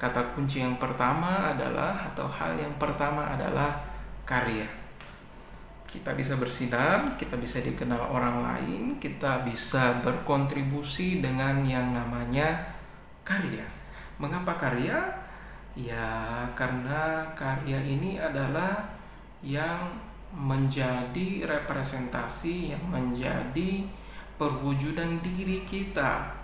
Kata kunci yang pertama adalah, atau hal yang pertama adalah karya. Kita bisa bersinar, kita bisa dikenal orang lain, kita bisa berkontribusi dengan yang namanya karya. Mengapa karya? Ya, karena karya ini adalah yang menjadi representasi, yang menjadi perwujudan diri kita.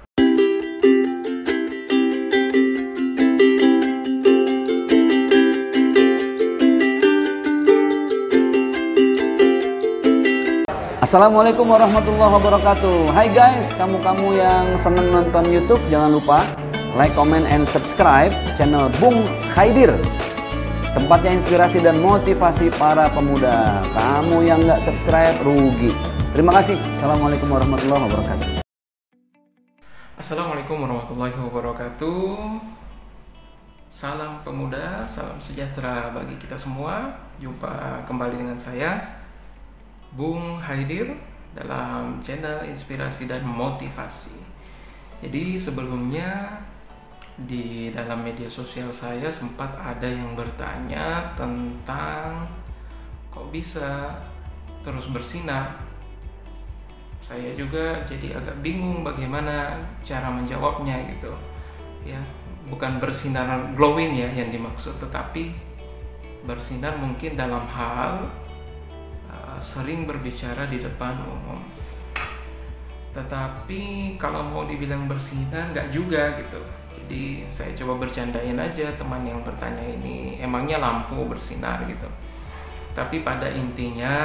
Assalamualaikum warahmatullahi wabarakatuh. Hai guys, kamu yang seneng nonton YouTube, jangan lupa like, comment, and subscribe channel Bung Khaidir. Tempatnya inspirasi dan motivasi para pemuda. Kamu yang nggak subscribe rugi. Terima kasih. Assalamualaikum warahmatullahi wabarakatuh. Assalamualaikum warahmatullahi wabarakatuh. Salam pemuda, salam sejahtera bagi kita semua. Jumpa kembali dengan saya, Bung Khaidir, dalam channel inspirasi dan motivasi. Jadi sebelumnya di dalam media sosial saya sempat ada yang bertanya tentang kok bisa terus bersinar. Saya juga jadi agak bingung bagaimana cara menjawabnya gitu. Ya, bukan bersinar glowing ya yang dimaksud, tetapi bersinar mungkin dalam hal sering berbicara di depan umum. Tetapi kalau mau dibilang bersinar nggak juga gitu. Jadi saya coba bercandain aja teman yang bertanya ini, emangnya lampu bersinar gitu. Tapi pada intinya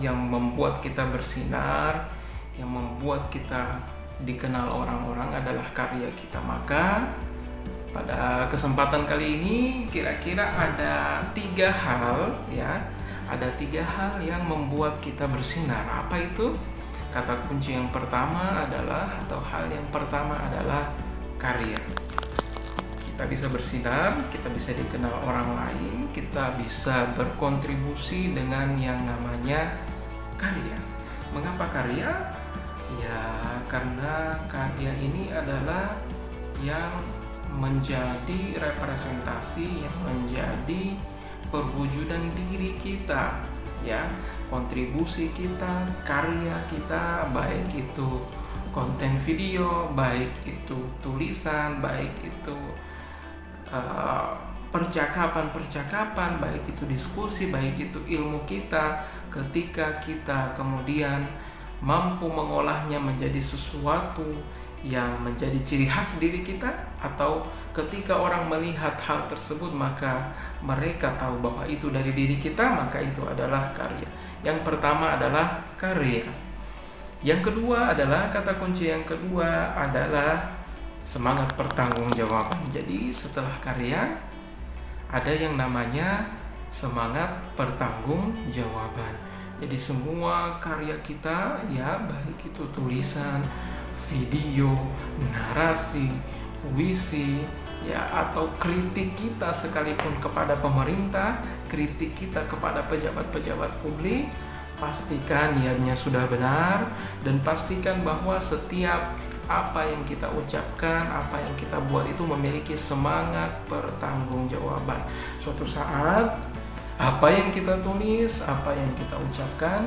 yang membuat kita bersinar, yang membuat kita dikenal orang-orang adalah karya kita. Maka pada kesempatan kali ini kira-kira ada 3 hal ya, ada 3 hal yang membuat kita bersinar. Apa itu? Kata kunci yang pertama adalah, atau hal yang pertama adalah karya. Kita bisa bersinar, kita bisa dikenal orang lain, kita bisa berkontribusi dengan yang namanya karya. Mengapa karya? Ya, karena karya ini adalah yang menjadi representasi, yang menjadi perwujudan diri kita ya, kontribusi kita, karya kita, baik itu konten video, baik itu tulisan, baik itu percakapan, baik itu diskusi, baik itu ilmu kita. Ketika kita kemudian mampu mengolahnya menjadi sesuatu yang menjadi ciri khas diri kita, atau ketika orang melihat hal tersebut maka mereka tahu bahwa itu dari diri kita, maka itu adalah karya. Yang pertama adalah karya. Yang kedua adalah, kata kunci yang kedua adalah semangat pertanggungjawaban. Jadi setelah karya ada yang namanya semangat pertanggungjawaban. Jadi semua karya kita ya, baik itu tulisan, video, narasi, puisi ya, atau kritik kita sekalipun kepada pemerintah, kritik kita kepada pejabat-pejabat publik, pastikan niatnya sudah benar, dan pastikan bahwa setiap apa yang kita ucapkan, apa yang kita buat itu memiliki semangat pertanggungjawaban. Suatu saat apa yang kita tulis, apa yang kita ucapkan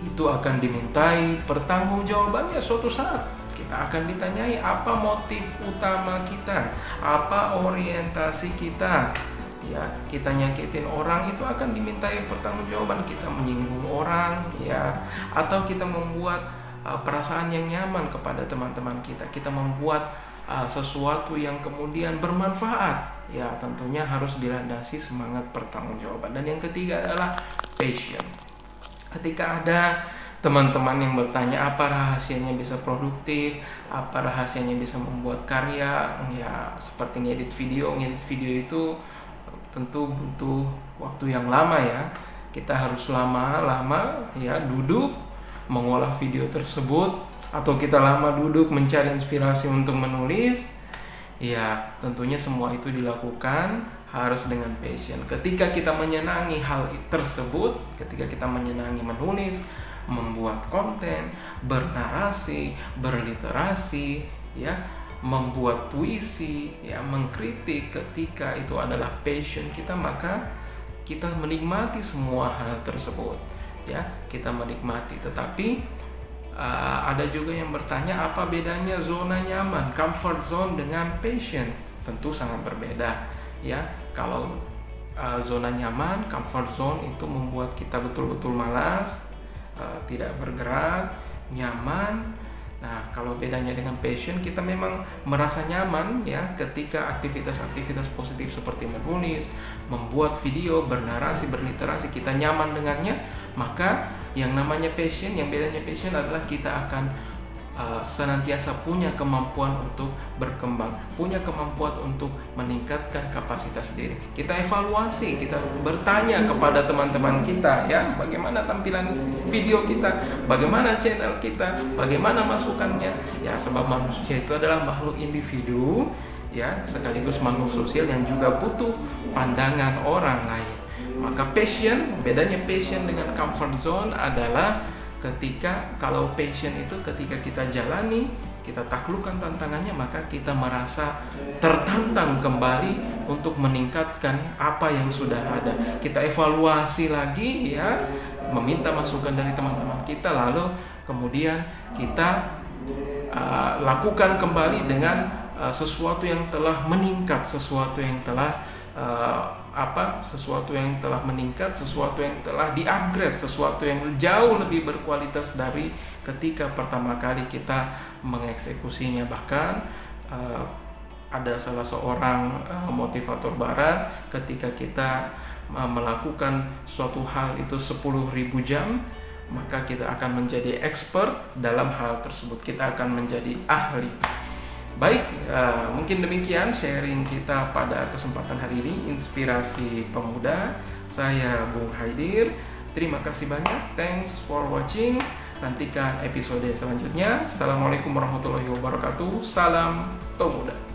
itu akan dimintai pertanggungjawabannya. Suatu saat kita akan ditanyai apa motif utama kita, apa orientasi kita. Ya, kita nyakitin orang itu akan dimintai pertanggungjawaban. Kita menyinggung orang ya, atau kita membuat perasaan yang nyaman kepada teman-teman kita. Kita membuat sesuatu yang kemudian bermanfaat. Ya, tentunya harus dilandasi semangat pertanggungjawaban. Dan yang ketiga adalah passion. Ketika ada teman-teman yang bertanya apa rahasianya bisa produktif, apa rahasianya bisa membuat karya, ya seperti ngedit video itu tentu butuh waktu yang lama ya. Kita harus lama ya duduk mengolah video tersebut, atau kita lama duduk mencari inspirasi untuk menulis. Ya, tentunya semua itu dilakukan harus dengan passion. Ketika kita menyenangi hal tersebut, ketika kita menyenangi menulis, membuat konten, bernarasi, berliterasi, ya, membuat puisi, ya, mengkritik, ketika itu adalah passion kita, maka kita menikmati semua hal tersebut, ya, kita menikmati. Tetapi ada juga yang bertanya, apa bedanya zona nyaman, comfort zone, dengan passion? Tentu sangat berbeda, ya. Kalau zona nyaman, comfort zone, itu membuat kita betul-betul malas, tidak bergerak, nyaman. Nah, kalau bedanya dengan passion, kita memang merasa nyaman, ya, ketika aktivitas-aktivitas positif seperti menulis, membuat video, bernarasi, berliterasi, kita nyaman dengannya. Maka yang namanya passion, yang bedanya passion adalah kita akan senantiasa punya kemampuan untuk berkembang, punya kemampuan untuk meningkatkan kapasitas diri. Kita evaluasi, kita bertanya kepada teman-teman kita, ya, bagaimana tampilan video kita, bagaimana channel kita, bagaimana masukannya, ya, sebab manusia itu adalah makhluk individu, ya, sekaligus makhluk sosial yang juga butuh pandangan orang lain. Maka passion, bedanya passion dengan comfort zone adalah kalau passion itu ketika kita jalani, kita taklukkan tantangannya, maka kita merasa tertantang kembali untuk meningkatkan apa yang sudah ada. Kita evaluasi lagi, ya, meminta masukan dari teman-teman kita, lalu kemudian kita lakukan kembali dengan sesuatu yang telah meningkat, sesuatu yang telah meningkat, sesuatu yang telah di-upgrade, sesuatu yang jauh lebih berkualitas dari ketika pertama kali kita mengeksekusinya. Bahkan ada salah seorang motivator barat, ketika kita melakukan suatu hal itu 10.000 jam, maka kita akan menjadi expert dalam hal tersebut, kita akan menjadi ahli. Baik, mungkin demikian sharing kita pada kesempatan hari ini, Inspirasi Pemuda. Saya Bung Haidir. Terima kasih banyak. Thanks for watching. Nantikan episode selanjutnya. Assalamualaikum warahmatullahi wabarakatuh. Salam pemuda.